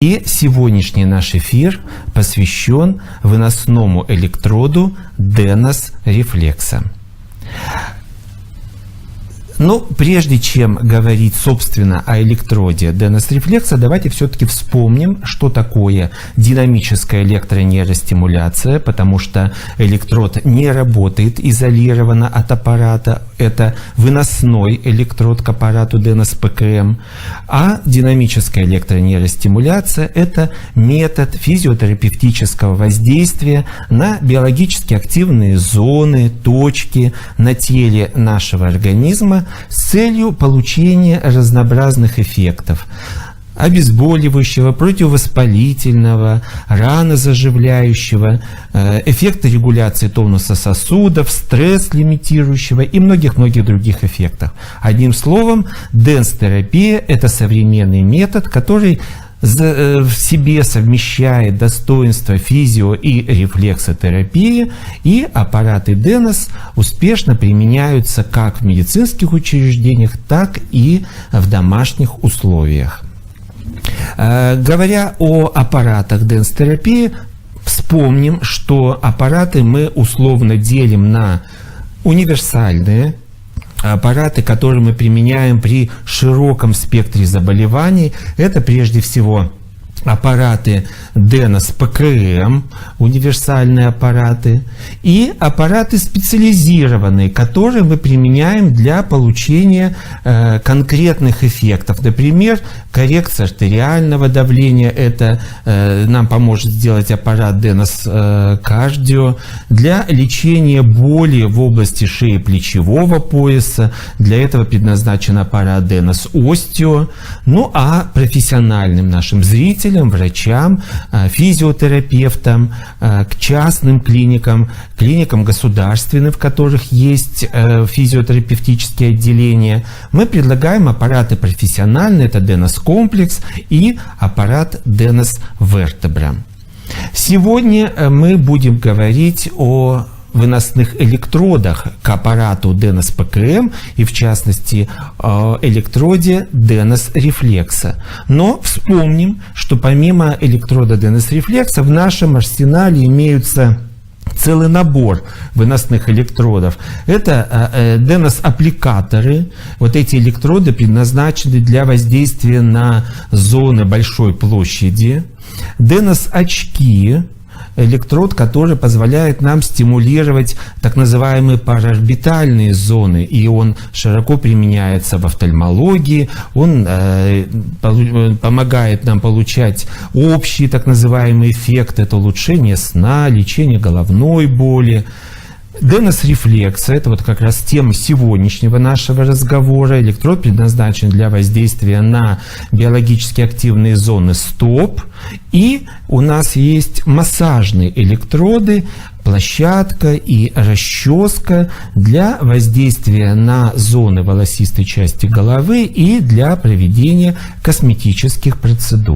И сегодняшний наш эфир посвящен выносному электроду Денос рефлекса. Но прежде чем говорить, собственно, о электроде Денос рефлекса, давайте все-таки вспомним, что такое динамическая электронейростимуляция, потому что электрод не работает изолированно от аппарата. Это выносной электрод к аппарату Денос ПКМ. А динамическая электронейростимуляция – это метод физиотерапевтического воздействия на биологически активные зоны, точки на теле нашего организма, с целью получения разнообразных эффектов: обезболивающего, противовоспалительного, ранозаживляющего, эффекта регуляции тонуса сосудов, стресс-лимитирующего и многих-многих других эффектов. Одним словом, денс-терапия – это современный метод, который в себе совмещает достоинства физио- и рефлексотерапии, и аппараты Денос успешно применяются как в медицинских учреждениях, так и в домашних условиях. Говоря о аппаратах денс-терапии, вспомним, что аппараты мы условно делим на универсальные аппараты, которые мы применяем при широком спектре заболеваний. Это прежде всего аппараты Денос ПКМ, универсальные аппараты, и аппараты специализированные, которые мы применяем для получения конкретных эффектов. Например, коррекция артериального давления, это нам поможет сделать аппарат Денос Кардио. Для лечения боли в области шеи плечевого пояса, для этого предназначен аппарат Денос Остео. Ну а профессиональным нашим зрителям, врачам, физиотерапевтам, к частным клиникам, клиникам государственным, в которых есть физиотерапевтические отделения, мы предлагаем аппараты профессиональные, это Денос Комплекс и аппарат Денос Вертебра. Сегодня мы будем говорить о выносных электродах к аппарату Денос ПКМ и, в частности, электроде Денос рефлекса. Но вспомним, что помимо электрода Денос рефлекса в нашем арсенале имеются целый набор выносных электродов. Это Денос-аппликаторы. Вот эти электроды предназначены для воздействия на зоны большой площади. Денос-очки. Электрод, который позволяет нам стимулировать так называемые параорбитальные зоны, и он широко применяется в офтальмологии, он помогает нам получать общий так называемый эффект, это улучшение сна, лечение головной боли. Денос рефлекса – это вот как раз тема сегодняшнего нашего разговора. Электрод предназначен для воздействия на биологически активные зоны стоп. И у нас есть массажные электроды, площадка и расческа для воздействия на зоны волосистой части головы и для проведения косметических процедур.